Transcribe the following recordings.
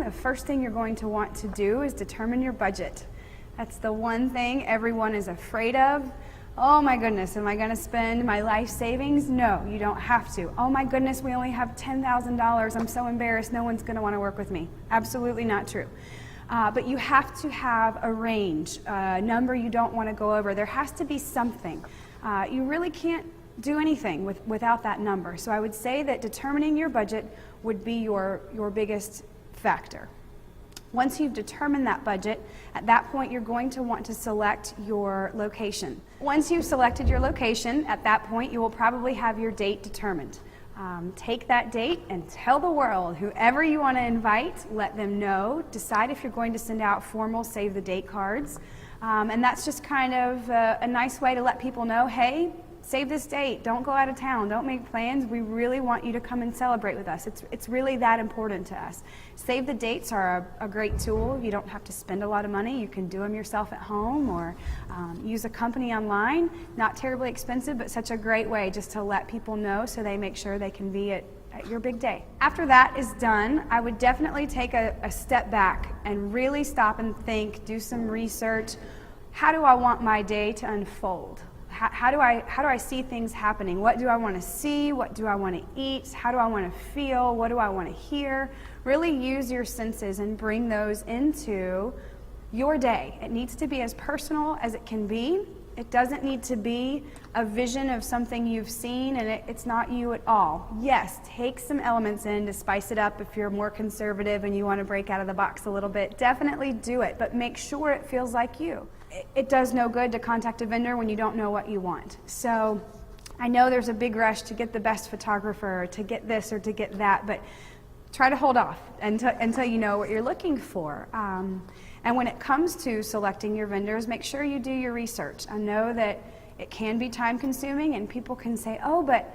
the first thing you're going to want to do is determine your budget. That's the one thing everyone is afraid of. Oh my goodness, am I going to spend my life savings? No, you don't have to. Oh my goodness, we only have $10,000. I'm so embarrassed, no one's going to want to work with me. Absolutely not true. But you have to have a range, a number you don't want to go over. There has to be something. You really can't do anything without that number. So I would say that determining your budget would be your biggest factor. Once you've determined that budget, at that point you're going to want to select your location. Once you've selected your location, at that point you will probably have your date determined. Take that date and tell the world, whoever you want to invite, let them know. Decide if you're going to send out formal save the date cards. And that's just kind of a nice way to let people know, hey, save this date, don't go out of town, don't make plans. We really want you to come and celebrate with us. It's really that important to us. Save the dates are a great tool. You don't have to spend a lot of money. You can do them yourself at home or use a company online. Not terribly expensive, but such a great way just to let people know so they make sure they can be at your big day. After that is done, I would definitely take a step back and really stop and think, do some research. How do I want my day to unfold? How do I see things happening? What do I want to see? What do I want to eat? How do I want to feel? What do I want to hear? Really use your senses and bring those into your day. It needs to be as personal as it can be. It doesn't need to be a vision of something you've seen and it's not you at all. Yes, take some elements in to spice it up if you're more conservative and you want to break out of the box a little bit. Definitely do it, but make sure it feels like you. It does no good to contact a vendor when you don't know what you want. So I know there's a big rush to get the best photographer, or to get this or to get that, but try to hold off until you know what you're looking for. And when it comes to selecting your vendors, make sure you do your research. I know that it can be time consuming and people can say, oh, but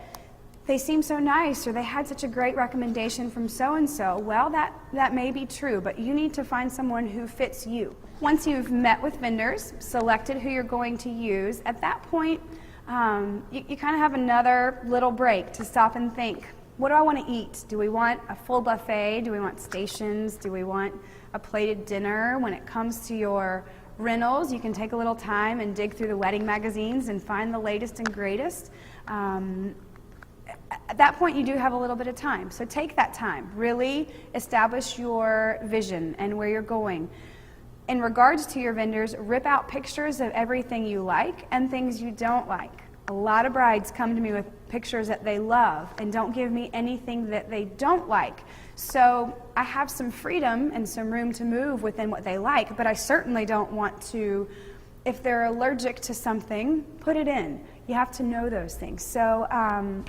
they seem so nice or they had such a great recommendation from so-and-so. Well, that may be true, but you need to find someone who fits you. Once you've met with vendors, selected who you're going to use, at that point, you kind of have another little break to stop and think, what do I want to eat? Do we want a full buffet? Do we want stations? Do we want a plated dinner? When it comes to your rentals, you can take a little time and dig through the wedding magazines and find the latest and greatest. At that point, you do have a little bit of time. So take that time. Really establish your vision and where you're going. In regards to your vendors, rip out pictures of everything you like and things you don't like. A lot of brides come to me with pictures that they love and don't give me anything that they don't like. So I have some freedom and some room to move within what they like, but I certainly don't want to, if they're allergic to something, put it in. You have to know those things. So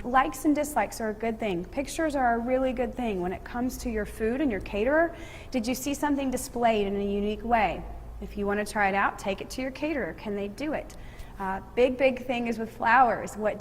likes and dislikes are a good thing. Pictures are a really good thing. When it comes to your food and your caterer, did you see something displayed in a unique way? If you want to try it out, take it to your caterer. Can they do it? Big thing is with flowers. What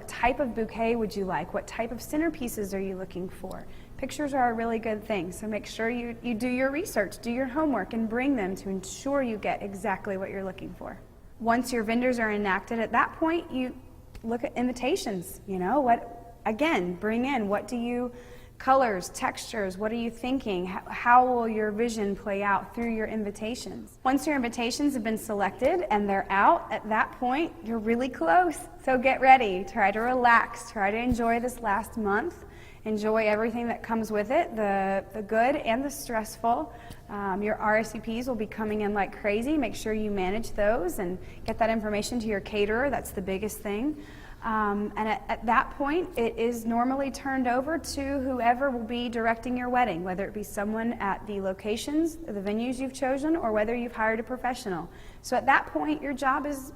type of bouquet would you like? What type of centerpieces are you looking for? Pictures are a really good thing, so make sure you do your research, do your homework, and bring them to ensure you get exactly what you're looking for. Once your vendors are enacted, at that point, you look at invitations. Bring in, colors, textures, what are you thinking? How will your vision play out through your invitations? Once your invitations have been selected and they're out, at that point, you're really close. So get ready, try to relax, try to enjoy this last month. Enjoy everything that comes with it, the good and the stressful. Your RSVPs will be coming in like crazy. Make sure you manage those and get that information to your caterer. That's the biggest thing. And at that point, it is normally turned over to whoever will be directing your wedding, whether it be someone at the locations, the venues you've chosen, or whether you've hired a professional. So at that point, your job is